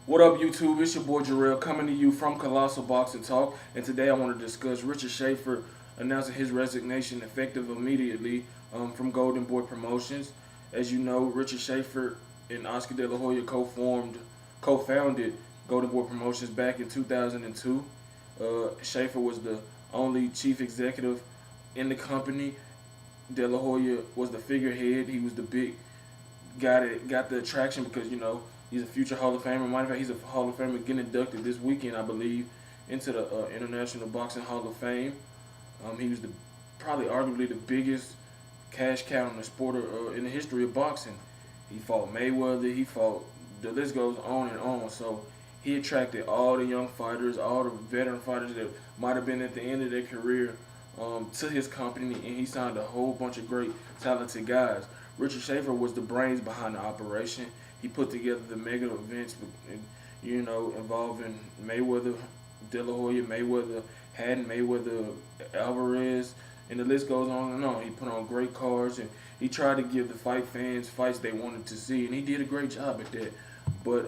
What up, YouTube? It's your boy Jarrell coming to you from Colossal Boxing Talk, and today I want to discuss Richard Schaefer announcing his resignation effective immediately from Golden Boy Promotions. As you know, Richard Schaefer and Oscar De La Hoya co-founded Golden Boy Promotions back in 2002. Schaefer was the only chief executive in the company. De La Hoya was the figurehead. He was the big guy that got the attraction because he's a future Hall of Famer. Matter of fact, he's a Hall of Famer getting inducted this weekend, I believe, into the International Boxing Hall of Fame. He was probably arguably the biggest cash cow in the sport in the history of boxing. He fought Mayweather. He fought. The list goes on and on. So he attracted all the young fighters, all the veteran fighters that might have been at the end of their career to his company, and he signed a whole bunch of great, talented guys. Richard Schaefer was the brains behind the operation. He put together the mega events, involving Mayweather, De La Hoya, Mayweather, Haddon, Mayweather, Alvarez, and the list goes on and on. He put on great cards, and he tried to give the fight fans fights they wanted to see, and he did a great job at that. But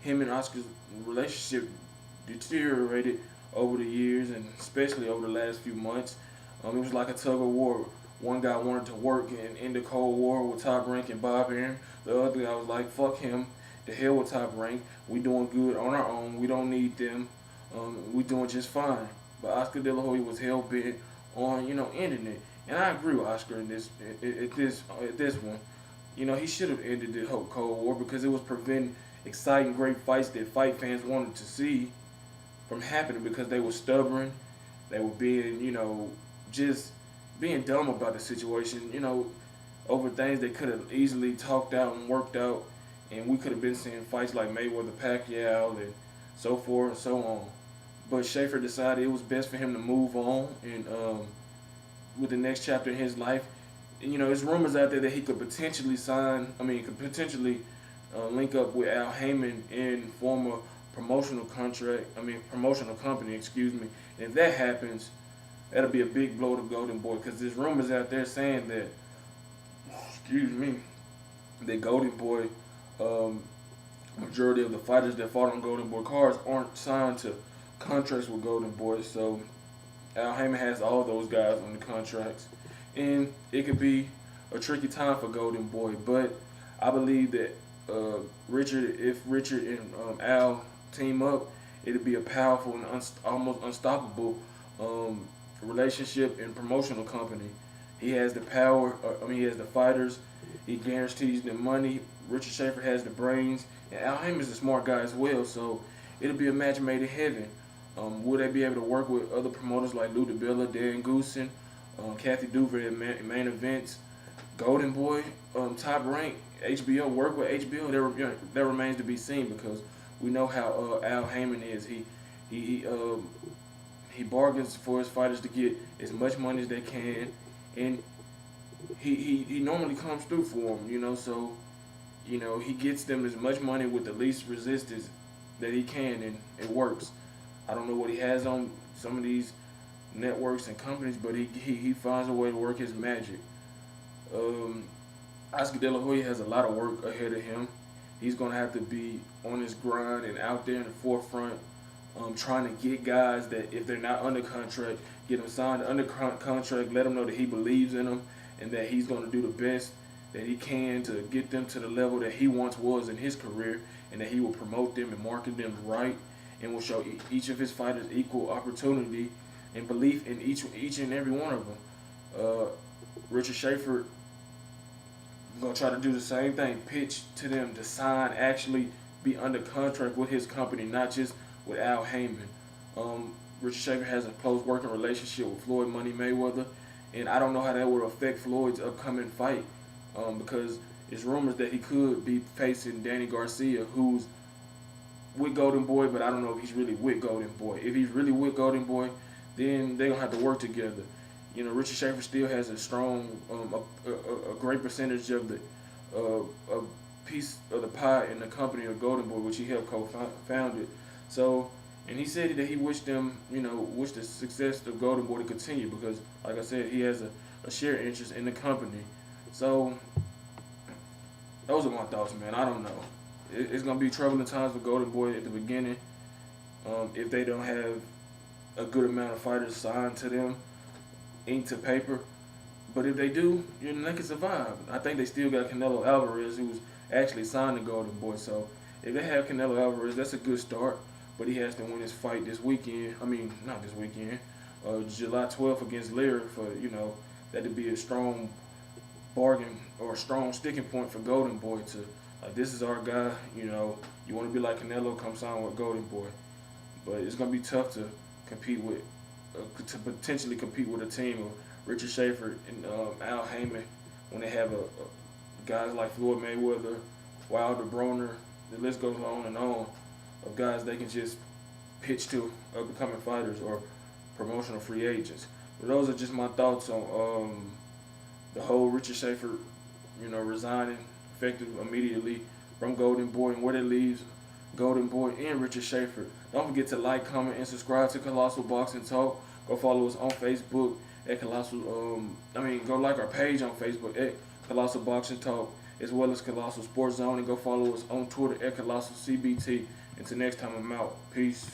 him and Oscar's relationship deteriorated over the years, and especially over the last few months. It was like a tug of war. One guy wanted to work and end the Cold War with Top Rank and Bob Arum. The other guy was like, "Fuck him, the hell with Top Rank. We doing good on our own. We don't need them. We doing just fine." But Oscar De La Hoya was hell bent on ending it, and I agree with Oscar in this at this one. He should have ended the whole Cold War because it was preventing exciting, great fights that fight fans wanted to see from happening because they were stubborn. They were being, just being dumb about the situation, over things they could have easily talked out and worked out. And we could have been seeing fights like Mayweather, Pacquiao, and so forth and so on. But Schaefer decided it was best for him to move on and with the next chapter in his life. And, there's rumors out there that he could potentially link up with Al Heyman and form a promotional company, excuse me. And if that happens, that'll be a big blow to Golden Boy because there's rumors out there saying that, excuse me, that Golden Boy, majority of the fighters that fought on Golden Boy cards aren't signed to contracts with Golden Boy. So Al Heyman has all those guys on the contracts, and it could be a tricky time for Golden Boy. But I believe that if Richard and Al team up, it'll be a powerful and almost unstoppable relationship and promotional company. He has the power. He has the fighters. He guarantees them money. Richard Schaefer has the brains, and Al Heyman's a smart guy as well. So it'll be a match made in heaven. Will they be able to work with other promoters like Lou DiBella, Dan Goosen, Kathy Duvall at main events, Golden Boy, Top Rank, HBO, work with HBO? That remains to be seen because we know how Al Heyman is. He bargains for his fighters to get as much money as they can, and he normally comes through for them. So he gets them as much money with the least resistance that he can, and it works. I don't know what he has on some of these networks and companies, but he finds a way to work his magic. Oscar De La Hoya has a lot of work ahead of him. He's going to have to be on his grind and out there in the forefront, trying to get guys that if they're not under contract, get them signed under contract, let them know that he believes in them and that he's going to do the best that he can to get them to the level that he once was in his career, and that he will promote them and market them right and will show each of his fighters equal opportunity and belief in each and every one of them. Richard Schaefer gonna try to do the same thing, pitch to them to sign, actually be under contract with his company, not just with Al Heyman. Richard Schaefer has a close working relationship with Floyd Money Mayweather, and I don't know how that would affect Floyd's upcoming fight because it's rumors that he could be facing Danny Garcia, who's with Golden Boy, but I don't know if he's really with Golden Boy. If he's really with Golden Boy, then they're gonna have to work together. Richard Schaefer still has a strong, a great percentage of the a piece of the pie in the company of Golden Boy, which he helped co-founded. So, and he said that he wished them, wished the success of Golden Boy to continue because, like I said, he has a share interest in the company. So, those are my thoughts, man. I don't know. it's gonna be troubling times for Golden Boy at the beginning. If they don't have a good amount of fighters signed to them, ink to paper. But if they do, they can survive. I think they still got Canelo Alvarez, who's actually signed to Golden Boy. So if they have Canelo Alvarez, that's a good start. But he has to win his fight this weekend. I mean, not this weekend. July 12th against Lear for that to be a strong bargain or a strong sticking point for Golden Boy to this is our guy. You want to be like Canelo, come sign with Golden Boy. But it's gonna be tough to compete with to potentially compete with a team of Richard Schaefer and Al Heyman when they have guys like Floyd Mayweather, Wilder, Broner. The list goes on and on of guys they can just pitch to becoming fighters or promotional free agents. But those are just my thoughts on the whole Richard Schaefer, resigning effective immediately from Golden Boy and where it leaves Golden Boy and Richard Schaefer. Don't forget to like, comment, and subscribe to Colossal Boxing Talk. Go follow us on Facebook at Colossal. Go like our page on Facebook at Colossal Boxing Talk, as well as Colossal Sports Zone, and go follow us on Twitter at Colossal CBT. Until next time, I'm out. Peace.